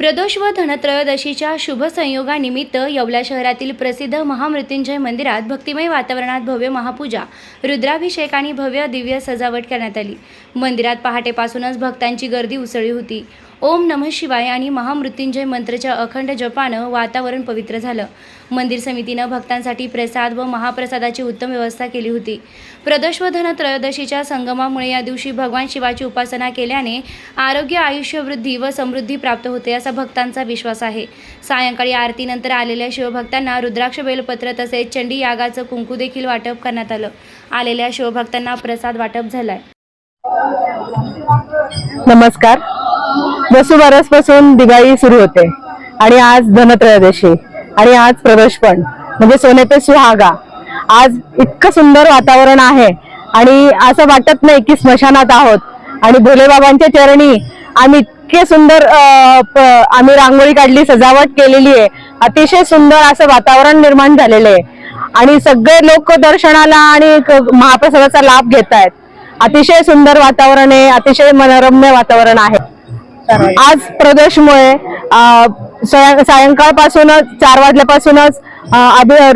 प्रदोष व धनत्रयोदशीच्या शुभ संयोगानिमित्त येवला शहरातील प्रसिद्ध महामृत्युंजय मंदिरात भक्तिमय वातावरणात भव्य महापूजा, रुद्राभिषेक आणि भव्य दिव्य सजावट करण्यात आली। मंदिरात पहाटेपासूनच भक्तांची गर्दी उसळली होती। ओम नमः शिवाय आणि महामृत्युंजय मंत्राच्या अखंड जपानं वातावरण पवित्र झालं। मंदिर समितीनं भक्तांसाठी प्रसाद व महाप्रसादाची उत्तम व्यवस्था केली होती। प्रदोष व धनत्रयोदशीच्या संगमामुळे या दिवशी भगवान शिवाची उपासना केल्याने आरोग्य, आयुष्य वृद्धी व समृद्धी प्राप्त होते असा भक्तांचा विश्वास आहे। सायंकाळी आरतीनंतर आलेल्या शिवभक्तांना रुद्राक्ष बेलपत्र तसेच चंडी यागाचं कुंकू देखील वाटप करण्यात आलं। आलेल्या शिवभक्तांना प्रसाद वाटप झालाय। नमस्कार। वसुबारसपासून दिवाळी सुरू होते आणि आज धनत्रयोदशी आणि आज प्रदोष पण म्हणजे सोने पे सुहागा। आज इतकं सुंदर वातावरण आहे आणि असं वाटत नाही की स्मशानात आहोत आणि भोलेबाबांच्या चरणी आम्ही इतके सुंदर आम्ही रांगोळी काढली, सजावट केलेली आहे। अतिशय सुंदर असं वातावरण निर्माण झालेलं आहे आणि सगळे लोक दर्शनाला आणि महाप्रसादाचा लाभ घेत आहेत। अतिशय सुंदर वातावरण आहे, अतिशय मनोरम्य वातावरण आहे। आज प्रदोषमुळे सायंकाळपासूनच 4 वाजल्यापासूनच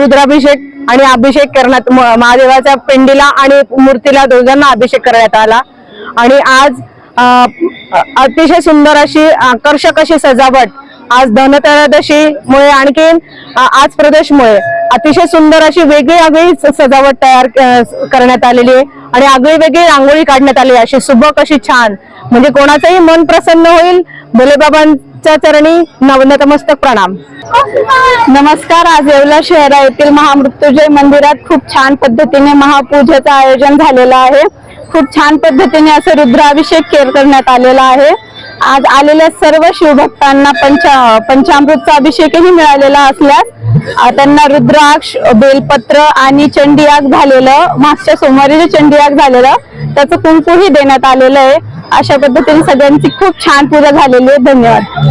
रुद्राभिषेक आणि अभिषेक करण्यात महादेवाच्या पिंडीला आणि मूर्तीला दोघांना अभिषेक करण्यात आला आणि आज अतिशय सुंदर अशी आकर्षक अशी सजावट आज धनत्रयोदशीमुळे आणखीन आज प्रदोषमुळे अतिशय सुंदर अशी वेगळी सजावट तयार करण्यात आलेली आहे आणि आगळीवेगळी रांगोळी काढण्यात आली अशी सुबक अशी छान, म्हणजे कोणाचंही मन प्रसन्न होईल। भोलेबाबांच्या चरणी नतमस्तक प्रणाम। नमस्कार। आज येवला शहरा येथील महामृत्युंजय मंदिरात खूप छान पद्धतीने महापूजेचं आयोजन झालेलं आहे। खूप छान पद्धतीने असं रुद्राभिषेक करण्यात आलेला आहे। आज आलेल्या सर्व शिवभक्तांना पंचामृतचा अभिषेकही मिळालेला असल्यास त्यांना रुद्राक्ष, बेलपत्र आणि चंडीयाग झालेलं, मागच्या सोमवारी जे चंडीयाग झालेलं त्याचं कुंकूही देण्यात आलेलं आहे। अशा पद्धतीने सगळ्यांची खूप छान पूजा झालेली आहे। धन्यवाद।